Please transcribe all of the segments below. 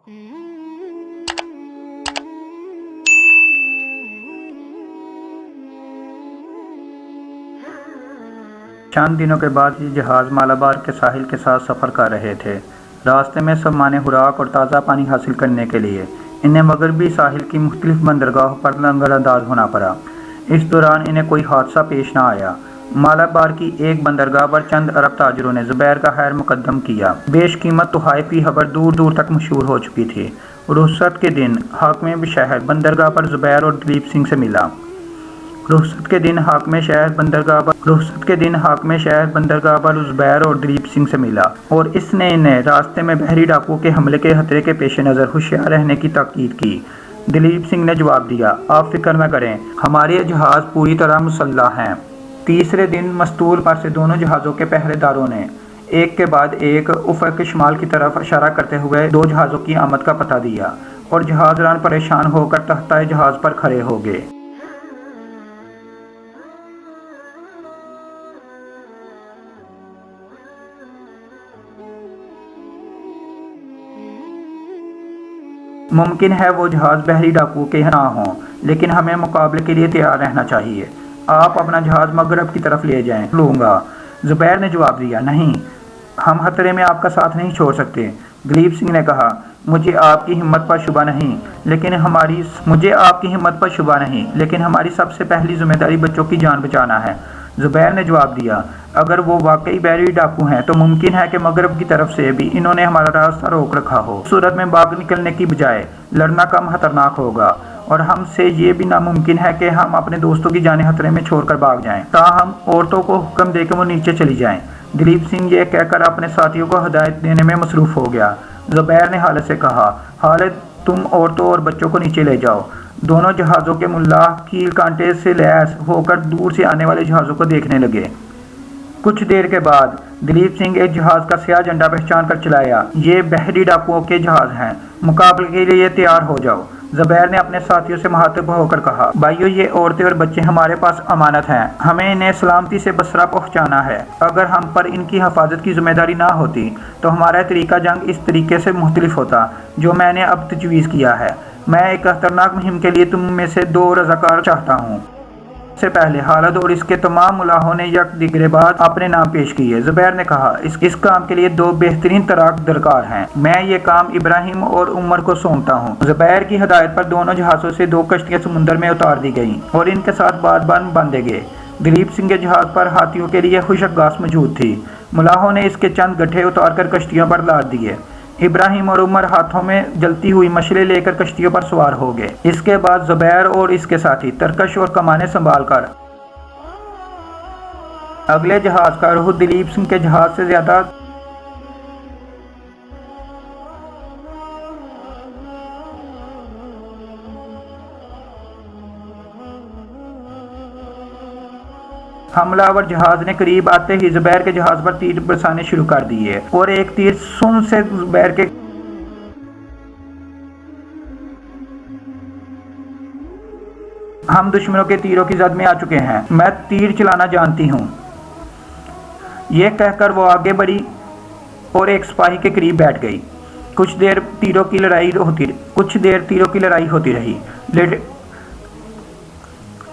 चंद दिनों के बाद ये जहाज़ मालाबार के साहिल के साथ सफ़र कर रहे थे। रास्ते में सब माने खुराक और ताज़ा पानी हासिल करने के लिए इन्हें मगरबी साहिल की मुख्तलिफ बंदरगाहों पर लंगरअंदाज होना पड़ा। इस दौरान इन्हें कोई हादसा पेश न आया। मालाबार की एक बंदरगाह पर चंद अरब ताजरों ने ज़ुबैर का खैर मुकद्दम किया। बेशकीमत तोहफ़े की खबर दूर दूर तक मशहूर हो चुकी थी। रुखसत के दिन हाकिम शहर बंदरगाह पर ज़ुबैर और दिलीप सिंह से मिला। रुखसत के दिन हाकिम शहर बंदरगाह पर ज़ुबैर और दिलीप सिंह से मिला और इसने इन्हें रास्ते में बहरी डाकुओं के हमले के खतरे के पेश नज़र होशियार रहने की ताकीद की। दिलीप सिंह ने जवाब दिया, आप फिक्र न करें, हमारे जहाज़ पूरी तरह मुसल्लह हैं। तीसरे दिन मस्तूल पर से दोनों जहाज़ों के पहरेदारों ने एक के बाद एक उफ़क़ के शुमाल की तरफ इशारा करते हुए दो जहाज़ों की आमद का पता दिया और जहाज़रान परेशान होकर तख्ता जहाज़ पर खड़े हो गए। मुमकिन है वो जहाज़ बहरी डाकुओं के ना हों, लेकिन हमें मुकाबले के लिए तैयार रहना चाहिए। आप अपना जहाज़ मगरब की तरफ ले जाएं। लूँगा, ज़ुबैर ने जवाब दिया। नहीं, हम खतरे में आपका साथ नहीं छोड़ सकते। दिलीप सिंह ने कहा, मुझे आपकी हिम्मत पर शुबा नहीं, लेकिन हमारी सबसे पहली जिम्मेदारी बच्चों की जान बचाना है। ज़ुबैर ने जवाब दिया, अगर वो वाकई बहरी डाकू हैं तो मुमकिन है कि मगरब की तरफ से भी इन्होंने हमारा रास्ता रोक रखा हो। सूरत में भाग निकलने की बजाय लड़ना कम खतरनाक होगा और हमसे ये भी नामुमकिन है कि हम अपने दोस्तों की जानें खतरे में छोड़कर भाग जाएं। ताहम औरतों को हुक्म देकर वो नीचे चली जाएं। दिलीप सिंह ये कहकर अपने साथियों को हिदायत देने में मसरूफ़ हो गया। ज़ुबैर ने खालिद से कहा, खालिद, तुम औरतों और बच्चों को नीचे ले जाओ। दोनों जहाज़ों के मुल्लाह कील कांटे से लैस होकर दूर से आने वाले जहाज़ों को देखने लगे। कुछ देर के बाद दिलीप सिंह एक जहाज़ का स्याह झंडा पहचान कर चलाया। ये बहरी डाकुओं के जहाज़ हैं, मुकाबले के लिए तैयार हो जाओ। ज़ुबैर ने अपने साथियों से मुखातिब होकर कहा, भाइयों, ये औरतें और बच्चे हमारे पास अमानत हैं, हमें इन्हें सलामती से बसरा पहुंचाना है। अगर हम पर इनकी हिफाजत की जिम्मेदारी ना होती तो हमारा तरीका जंग इस तरीके से मुख्तलिफ होता जो मैंने अब तजवीज़ किया है। मैं एक खतरनाक मुहिम के लिए तुम में से 2 रज़ाकार चाहता हूँ। से पहले खालिद और इसके तमाम मुलाहों ने यक दिगरे बाद अपने नाम पेश किए। ज़ुबैर ने कहा, इस काम के लिए 2 बेहतरीन तराक दरकार हैं। मैं ये काम इब्राहिम और उमर को सौंपता हूँ। ज़ुबैर की हिदायत पर दोनों जहाज़ों से 2 कश्तियाँ समुद्र में उतार दी गईं और इनके साथ बाज़ बांधे गए। दिलीप सिंह के जहाज़ पर हाथियों के लिए खुशक घास मौजूद थी। मुलाहों ने इसके चंद गड्ढे उतार कर कश्तियों पर लाद दिए। इब्राहिम और उमर हाथों में जलती हुई मशलें लेकर कश्तियों पर सवार हो गए। इसके बाद ज़ुबैर और इसके साथी तरकश और कमाने संभाल कर अगले जहाज़ का रुख दिलीप सिंह के जहाज़ से ज़्यादा हमलावर जहाज़ ने करीब आते ही ज़ुबैर के जहाज़ पर तीर बरसाने शुरू कर दिए और एक तीर सुन से ज़ुबैर के हम दुश्मनों के तीरों की जद में आ चुके हैं, मैं तीर चलाना जानती हूँ। यह कहकर वो आगे बढ़ी और एक सिपाही के करीब बैठ गई। कुछ देर तीरों की लड़ाई होती रही।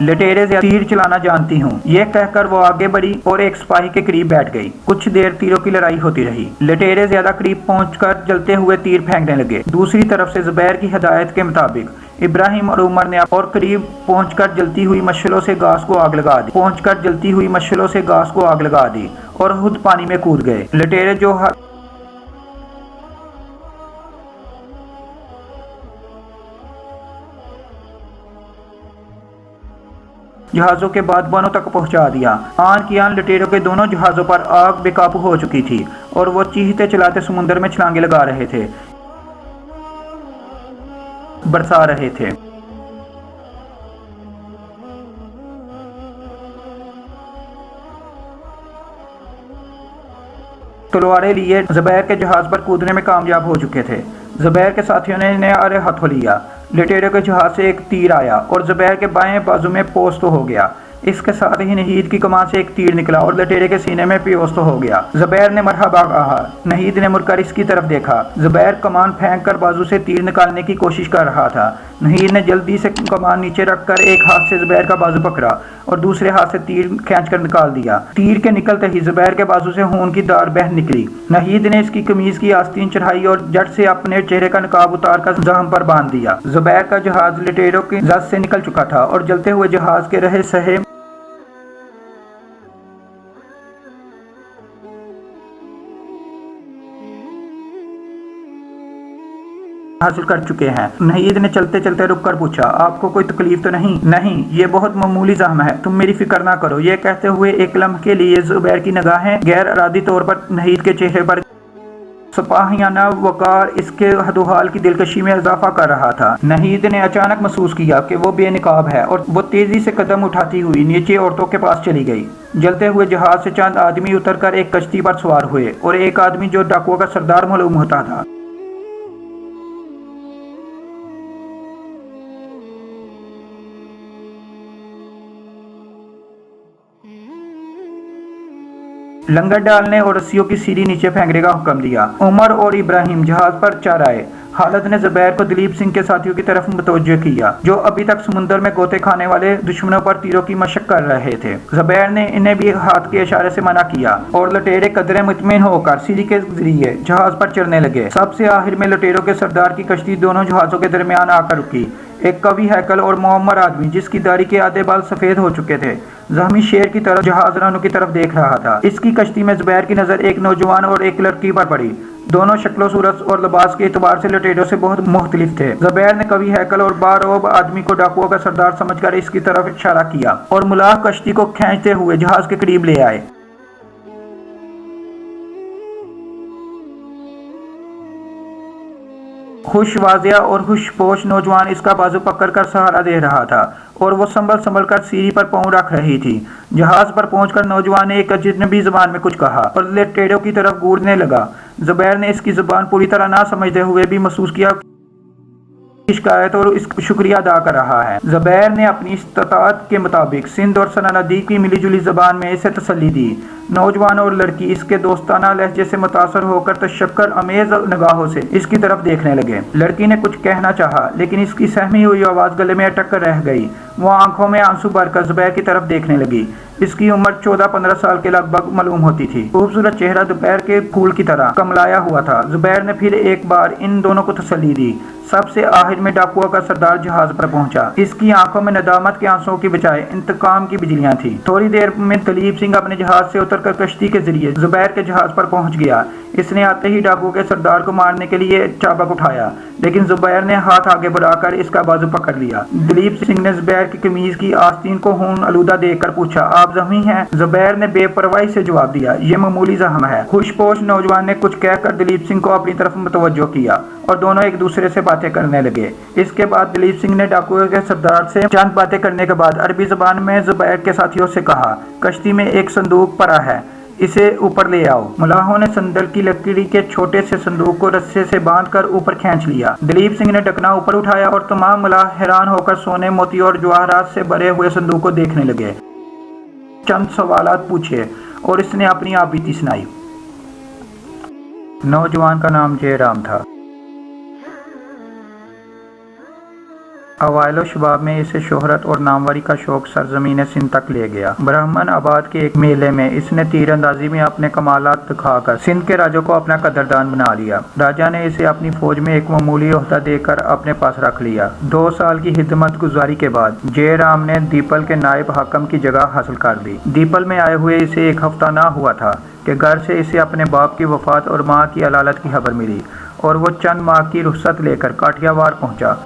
लटेरे से तीर चलाना जानती हूँ, यह कहकर वो आगे बढ़ी और एक सिपाही के करीब बैठ गई। कुछ देर तीरों की लड़ाई होती रही। लटेरे ज्यादा करीब पहुंचकर जलते हुए तीर फेंकने लगे। दूसरी तरफ से ज़ुबैर की हिदायत के मुताबिक इब्राहिम और उमर ने और करीब पहुंचकर जलती हुई मशलों से घास को आग लगा दी और खुद पानी में कूद गए। लटेरे जो जहाज़ों के बादबानों तक पहुंचा दिया। आन की आन लटेरों के दोनों जहाज़ों पर आग बेकाबू हो चुकी थी और वो चीखते चलाते समुद्र में छलांगे लगा रहे थे, बरसा रहे थे। तलवारें लिए ज़ुबैर के जहाज़ पर कूदने में कामयाब हो चुके थे। ज़ुबैर के साथियों ने इन्हें आरे हाथों लिया। लटेरों के जहाज़ से एक तीर आया और ज़ुबैर के बाएं बाजू में पोस्त हो गया। इसके साथ ही नहीद की कमान से एक तीर निकला और लटेरे के सीने में पियोस्त हो गया। जुबैर ने मरहबा कहा। नहीद ने मुड़कर इसकी तरफ देखा। जुबैर कमान फेंक कर बाजू से तीर निकालने की कोशिश कर रहा था। नहीद ने जल्दी से कमान नीचे रखकर एक हाथ से जुबैर का बाजू पकड़ा और दूसरे हाथ से तीर खींचकर निकाल दिया। तीर के निकलते ही जुबैर के बाजू से खून की धार बह निकली। नहीद ने इसकी कमीज की आस्तीन चढ़ाई और झट से अपने चेहरे का नकाब उतार कर जख्म पर बांध दिया। जुबैर का जहाज लटेरों की जद से निकल चुका था और जलते हुए जहाज के रहे सहे हासिल कर चुके हैं। नहीद ने चलते चलते रुककर पूछा, आपको कोई तकलीफ तो नहीं? नहीं, ये बहुत मामूली जख्म है, तुम मेरी फिक्र ना करो। ये कहते हुए एक लम्हे के लिए जुबैर की निगाहें गैर इरादी तौर पर नहीद के चेहरे पर सपाहियाना वकार इसके हदोहाल की दिलकशी में इजाफा कर रहा था। नहीद ने अचानक महसूस किया कि वो बेनकाब है और वो तेजी से कदम उठाती हुई नीचे औरतों के पास चली गई। जलते हुए जहाज से चंद आदमी उतरकर एक कश्ती पर सवार हुए और एक आदमी जो डाकुओं का सरदार मालूम होता था लंगर डालने और रस्सियों की सीढ़ी नीचे फेंकने का हुक्म दिया। उमर और इब्राहिम जहाज पर चढ़ आए। खालिद ने जुबैर को दलीप सिंह के साथियों की तरफ मुतवज्जो किया जो अभी तक समुद्र में गोते खाने वाले दुश्मनों पर तीरों की मशक कर रहे थे। जुबैर ने इन्हें भी हाथ के इशारे से मना किया और लटेरे कदरे मुतमिन होकर सीढ़ी के जरिए जहाज पर चढ़ने लगे। सबसे आखिर में लटेरों के सरदार की कश्ती दोनों जहाजों के दरमियान आकर रुकी। एक कवि हैकल और मुअम्मर आदमी जिसकी दाढ़ी के आधे बाल सफेद हो चुके थे जख्मी शेर की तरह जहाज रानों की तरफ देख रहा था। इसकी कश्ती में जुबैर की नजर एक नौजवान और एक लड़की पर पड़ी। दोनों शक्लो सूरत और लिबास के एतबार से लटेरों से बहुत मुख्तलिफ थे। जुबैर ने कवि हैकल और बारौब आदमी को डाकुओं का सरदार समझकर इसकी तरफ इशारा किया और मुलाह कश्ती को खींचते हुए जहाज के करीब ले आए। खुश वाजिया और खुशपोश नौजवान इसका बाजू पकड़कर सहारा दे रहा था और वो संभल संभल कर सीढ़ी पर पांव रख रही थी। जहाज पर पहुंचकर नौजवान ने एक अजनबी जुबान में कुछ कहा और लटेरों की तरफ घूरने लगा। जुबैर ने इसकी जुबान पूरी तरह ना समझते हुए भी महसूस किया शिकायत और इसका शुक्रिया अदा कर रहा है। जुबैर ने अपनी इस्तात के मुताबिक सिंध और सना नदी की मिली जुली जबान में इसे तसल्ली दी। नौजवान और लड़की इसके दोस्ताना लहजे से मुतासर होकर तशक्कर अमेज निगाहों से इसकी तरफ देखने लगे। लड़की ने कुछ कहना चाहा लेकिन इसकी सहमी हुई आवाज गले में अटक कर रह गई। वो आंखों में आंसू भरकर जुबैर की तरफ देखने लगी। इसकी उम्र 14-15 साल के लगभग मालूम होती थी। खूबसूरत चेहरा दोपहर के फूल की तरह कमलाया हुआ था। जुबैर ने फिर एक बार इन दोनों को तसल्ली दी। सबसे आखिर में डाकुओं का सरदार जहाज पर पहुंचा। इसकी आंखों में नदामत के आंसुओं की बजाय इंतकाम की बिजलियां थी। थोड़ी देर में दलीप सिंह अपने जहाज से उतरकर कश्ती के जरिए जुबैर के जहाज पर पहुंच गया। इसने आते ही डाकुओं के सरदार को मारने के लिए चाबक उठाया लेकिन जुबैर ने हाथ आगे बढ़ाकर इसका बाजू पकड़ लिया। दलीप सिंह ने जुबैर की कमीज की आस्तीन को खून आलूदा देखकर पूछा, आप जख्मी हैं? जुबैर ने बेपरवाही से जवाब दिया, ये मामूली जख्म है। खुशपोश नौजवान ने कुछ कहकर दलीप सिंह को अपनी तरफ मुतवज्जो किया और दोनों एक दूसरे से बातें करने लगे। इसके बाद दलीप सिंह ने डाकुओं के सरदार से चंद बातें करने के बाद अरबी जबान में जुबैर के साथियों से कहा, कश्ती में एक संदूक पड़ा है, इसे ऊपर ले आओ। मुलाहों ने संदल की लकड़ी के छोटे से संदूक को रस्से से बांधकर ऊपर खींच लिया। दलीप सिंह ने ढकना ऊपर उठाया और तमाम मुलाह हैरान होकर सोने, मोती और जवाहरात से भरे हुए संदूक को देखने लगे। चंद सवालात पूछे और इसने अपनी आपबीती सुनाई। नौजवान का नाम जयराम था। अवाइलो शबाब में इसे शोहरत और नामवरी का शौक सरजमीन सिंध तक ले गया। ब्राह्मण आबाद के एक मेले में इसने तीरंदाजी में अपने कमालात दिखाकर सिंध के राजा को अपना कदरदान बना लिया। राजा ने इसे अपनी फौज में एक मामूली ओहदा देकर अपने पास रख लिया। 2 साल की खिदमत गुजारी के बाद जयराम ने दीपल के नायब हाकम की जगह हासिल कर ली। दीपल में आए हुए इसे 1 हफ्ता ना हुआ था कि घर से इसे अपने बाप की वफात और माँ की अलालत की खबर मिली और वो चंद माह की रुखसत लेकर काठियावाड़ पहुंचा।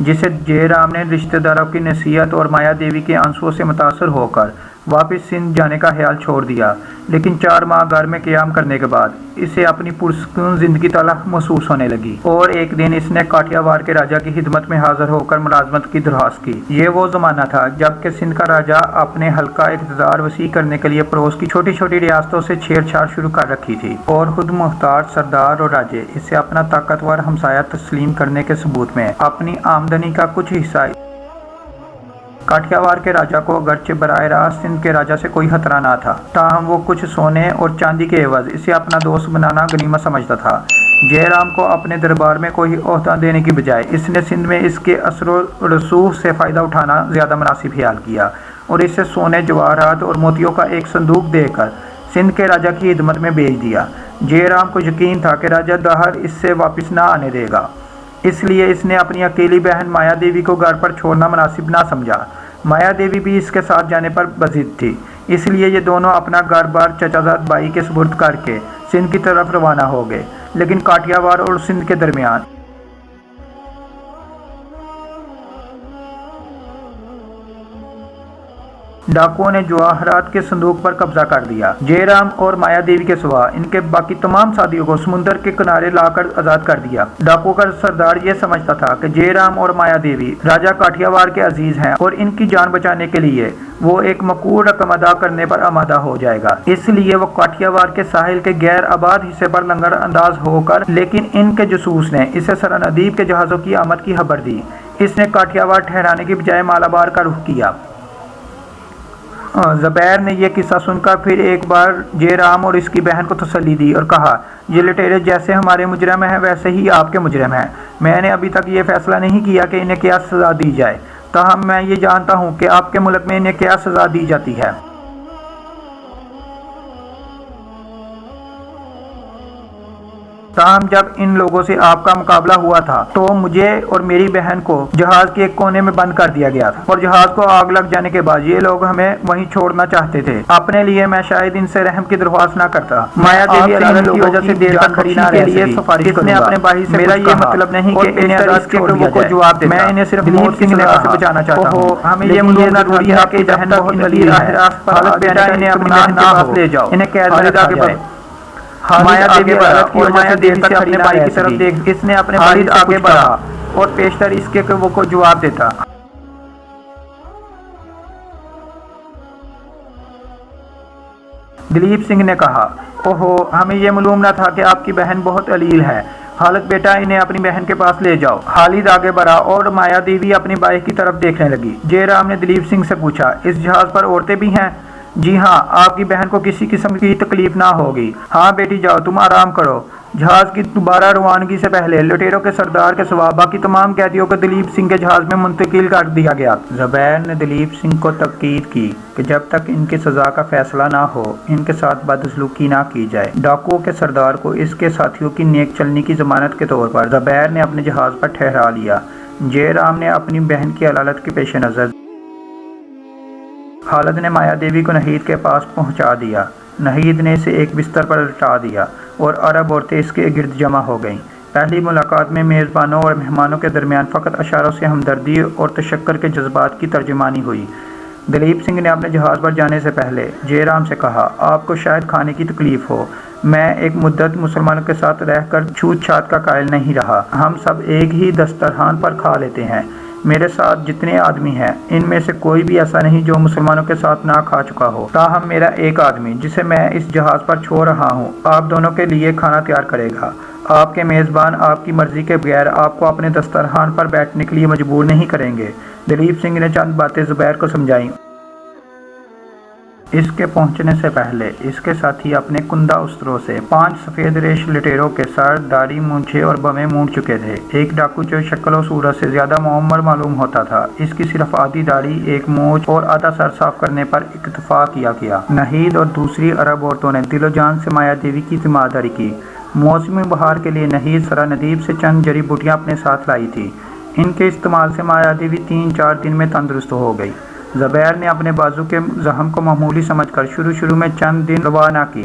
जिसे जयराम ने रिश्तेदारों की नसीहत और माया देवी के आंसुओं से मुतासर होकर वापस सिंध जाने का ख्याल छोड़ दिया। लेकिन 4 माह घर में क़याम करने के बाद इसे अपनी पुरसुकून जिंदगी तलख महसूस होने लगी और एक दिन इसने काठियावाड़ के राजा की खिदमत में हाजिर होकर मुलाजमत की दरख्वास्त की। ये वो ज़माना था जबकि सिंध का राजा अपने हल्का इक़्तिदार वसी करने के लिए पड़ोस की छोटी छोटी रियासतों से छेड़छाड़ शुरू कर रखी थी और खुद मुख्तार सरदार और राजे इसे अपना ताकतवर हमसाया तस्लीम करने के सबूत में अपनी आमदनी का कुछ हिस्सा काठियावाड़ के राजा को अगरचे बराह रास्त सिंध के राजा से कोई खतरा ना था, ताहम वो कुछ सोने और चांदी के एवज इसे अपना दोस्त बनाना गनीमत समझता था। जयराम को अपने दरबार में कोई ओहदा देने की बजाय इसने सिंध में इसके असर रसूख से फ़ायदा उठाना ज़्यादा मुनासिब ख्याल किया और इसे सोने जवाहरात और मोतियों का एक संदूक देकर सिंध के राजा की खिदमत में भेज दिया। जयराम को यकीन था कि राजा दहर इससे वापस ना आने देगा, इसलिए इसने अपनी अकेली बहन माया देवी को घर पर छोड़ना मुनासिब ना समझा। माया देवी भी इसके साथ जाने पर बजिद थी, इसलिए ये दोनों अपना घर बार चचाजाद बाई के सुपुर्द करके सिंध की तरफ रवाना हो गए। लेकिन काठियावाड़ और सिंध के दरमियान डाकुओं ने जवाहरात के संदूक पर कब्जा कर दिया। जयराम और माया देवी के सिवा इनके बाकी तमाम साथियों को समुद्र के किनारे लाकर आजाद कर दिया। डाकुओं का सरदार यह समझता था कि जयराम और माया देवी राजा काठियावाड़ के अजीज हैं और इनकी जान बचाने के लिए वो एक मकूल रकम अदा करने पर आमादा हो जाएगा। इसलिए वो काठियावाड़ के साहिल के गैर आबाद हिस्से पर लंगर अंदाज होकर, लेकिन इनके जसूस ने इसे सरनदीब के जहाज़ों की आमद की खबर दी। इसने काठियावाड़ ठहराने की बजाय मालाबार का रुख किया। ज़ुबैर ने यह किस्सा सुनकर फिर एक बार जयराम और इसकी बहन को तसल्ली दी और कहा, ये लुटेरे जैसे हमारे मुजरिम हैं वैसे ही आपके मुजरिम हैं। मैंने अभी तक ये फैसला नहीं किया कि इन्हें क्या सज़ा दी जाए, ताहम मैं ये जानता हूँ कि आपके मुल्क में इन्हें क्या सज़ा दी जाती है। ताहम जब इन लोगों से आपका मुकाबला हुआ था तो मुझे और मेरी बहन को जहाज के एक कोने में बंद कर दिया गया था और जहाज को आग लग जाने के बाद ये लोग हमें वहीं छोड़ना चाहते थे। अपने लिए मैं शायद इनसे रहम की दरख्वास्त ना करता। माया देवी अदालत की वजह से देर तक खड़ी ना रह सकी। सिफारिश ने अपने भाई से मेरा ये मतलब नहीं कि इन्हें आजाद छोड़ दिया जाए। जवाब देता, मैं इन्हें सिर्फ मौत की सजा से बचाना चाहता हूँ। हमें ये मुलाज़मत थोड़ी है कि बहन बहुत वली है, हालत बेटा इन्हें अपनी बहन के पास ले जाओ, इन्हें कैद में रखा जाए। माया देवी और माया देवी से अपने भाई की तरफ देख इसने अपने भाई आगे बढ़ा और पेशतर इसके वो को जवाब देता। दिलीप सिंह ने कहा, ओहो, हमें यह मालूम न था कि आपकी बहन बहुत अलील है। हालत बेटा इन्हें अपनी बहन के पास ले जाओ। खालिद आगे बढ़ा और माया देवी अपनी बाई की तरफ देखने लगी। जयराम ने दिलीप सिंह से पूछा, इस जहाज पर औरतें भी हैं? जी हाँ, आपकी बहन को किसी किस्म की तकलीफ ना होगी। हाँ बेटी, जाओ तुम आराम करो। जहाज की दोबारा रवानगी से पहले लुटेरों के सरदार के सिवा बाकी तमाम कैदियों को दिलीप सिंह के जहाज में मुंतकिल कर दिया गया। ज़ुबैर ने दिलीप सिंह को तकीद की कि जब तक इनकी सज़ा का फैसला ना हो इनके साथ बदसलूकी ना की जाए। डाकुओं के सरदार को इसके साथियों की नेक चलनी की जमानत के तौर पर ज़ुबैर ने अपने जहाज पर ठहरा लिया। जयराम ने अपनी बहन की अदालत के पेश नज़र खालिद ने माया देवी को नहीद के पास पहुंचा दिया। नहीद ने इसे एक बिस्तर पर लटा दिया और अरब औरतें इसके गिर्द जमा हो गईं। पहली मुलाकात में मेज़बानों और मेहमानों के दरमियान फ़कत अशारों से हमदर्दी और तशक्कर के जज्बात की तर्जुमानी हुई। दिलीप सिंह ने अपने जहाज़ पर जाने से पहले जयराम से कहा, आपको शायद खाने की तकलीफ़ हो। मैं एक मुद्दत मुसलमानों के साथ रहकर छूत छात का कायल नहीं रहा। हम सब एक ही दस्तरखान पर खा लेते हैं। मेरे साथ जितने आदमी हैं इनमें से कोई भी ऐसा नहीं जो मुसलमानों के साथ ना खा चुका हो। ताहम मेरा एक आदमी जिसे मैं इस जहाज़ पर छोड़ रहा हूँ आप दोनों के लिए खाना तैयार करेगा। आपके मेज़बान आपकी मर्ज़ी के बगैर आपको अपने दस्तरखान पर बैठने के लिए मजबूर नहीं करेंगे। दिलीप सिंह ने चंद बातें ज़ुबैर को समझाईं। इसके पहुंचने से पहले इसके साथी अपने कुंदा उस्तरों से 5 सफ़ेद रेश लुटेरों के सर, दाढ़ी, मूंछें और बमें मूंड चुके थे। एक डाकू जो शक्ल और सूरत से ज़्यादा मुअम्मर मालूम होता था, इसकी सिर्फ आधी दाढ़ी, एक मूंछ और आधा सर साफ करने पर इक्तफा किया गया। नहीद और दूसरी अरब औरतों ने दिलो जान से माया देवी की जिम्मेदारी की। मौसमी बहार के लिए नहीद सरनदीब से चंद जड़ी बूटियाँ अपने साथ लाई थी। इनके इस्तेमाल से माया देवी 3-4 दिन में तंदुरुस्त हो गई। ज़ुबैर ने अपने बाजू के जख्म को मामूली समझकर शुरू में चंद दिन रवाना की।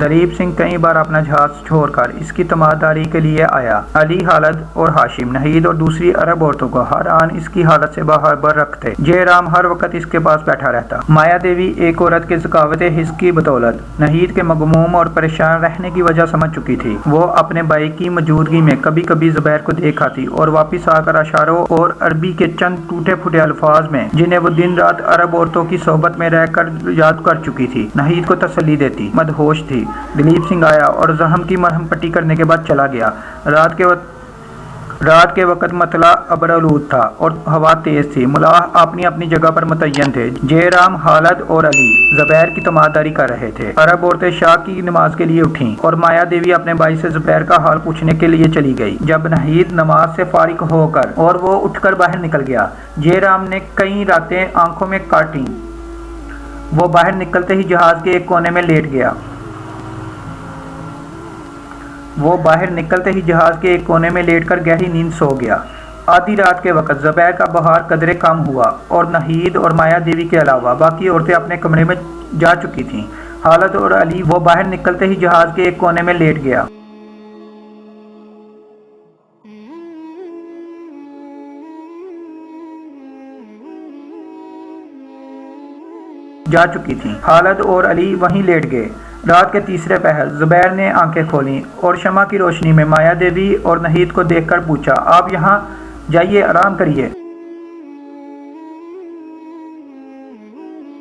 दलीप सिंह कई बार अपना जहाज छोड़कर इसकी तमादारी के लिए आया। अली, खालिद और हाशिम, नहीद और दूसरी अरब औरतों को हर आन इसकी हालत से बाहर रखते। जयराम हर वक्त इसके पास बैठा रहता। माया देवी एक औरत के ज़कावत हिस्स की बदौलत नहीद के मगमूम और परेशान रहने की वजह समझ चुकी थी। वो अपने भाई की मौजूदगी में कभी कभी ज़ुबैर को देख आती और वापिस आकर अशारों और अरबी के चंद टूटे फूटे अल्फाज में, जिन्हें वो दिन रात अरब औरतों की सोहबत में रहकर याद कर चुकी थी, नहीद को तसल्ली देती। मदहोश थी। दलीप सिंह आया और जख्म की मरहम पट्टी करने के बाद चला गया। रात के वक्त मतला अबरआलूद था और हवा तेज थी। मुलाह अपनी अपनी जगह पर मुतय्यन थे। जयराम, खालिद और अली ज़ुबैर की तमादारी कर रहे थे। अरब औरतें शाह की नमाज के लिए उठीं और माया देवी अपने भाई से ज़ुबैर का हाल पूछने के लिए चली गई। जब नहीद नमाज से फारिग होकर और वो उठकर बाहर निकल गया, जयराम ने कई रातें आंखों में काटी। वो बाहर निकलते ही जहाज के एक कोने में लेट गया। लेटकर गहरी नींद सो गया। आधी रात के वक्त ज़ुबैर का बुखार कदरे कम हुआ और नहीद और माया देवी के अलावा बाकी औरतें अपने कमरे में जा चुकी थीं। खालिद और अली, वो बाहर निकलते ही जहाज के एक कोने में लेट गया। खालिद और अली वहीं लेट गए। रात के तीसरे पहर ज़ुबैर ने आंखें खोलीं और शमा की रोशनी में माया देवी और नहीद को देखकर पूछा, आप यहाँ जाइए, आराम करिए।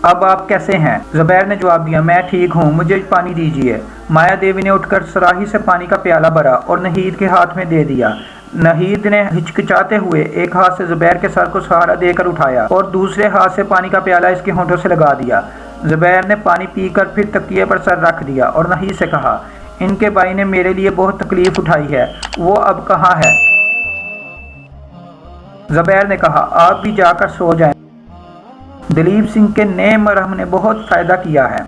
अब आप कैसे हैं? ज़ुबैर ने जवाब दिया, मैं ठीक हूँ, मुझे पानी दीजिए। माया देवी ने उठकर सराही से पानी का प्याला भरा और नहीद के हाथ में दे दिया। नहीद ने हिचकिचाते हुए एक हाथ से ज़ुबैर के सर को सहारा देकर उठाया और दूसरे हाथ से पानी का प्याला इसके होंठों से लगा दिया। ज़ुबैर ने पानी पीकर फिर तकिए पर सर रख दिया और नहीद से कहा, इनके भाई ने मेरे लिए बहुत तकलीफ उठाई है, वो अब कहाँ है? ज़ुबैर ने कहा, आप भी जाकर सो जाएं। दलीप सिंह के नए मरहम ने बहुत फ़ायदा किया है।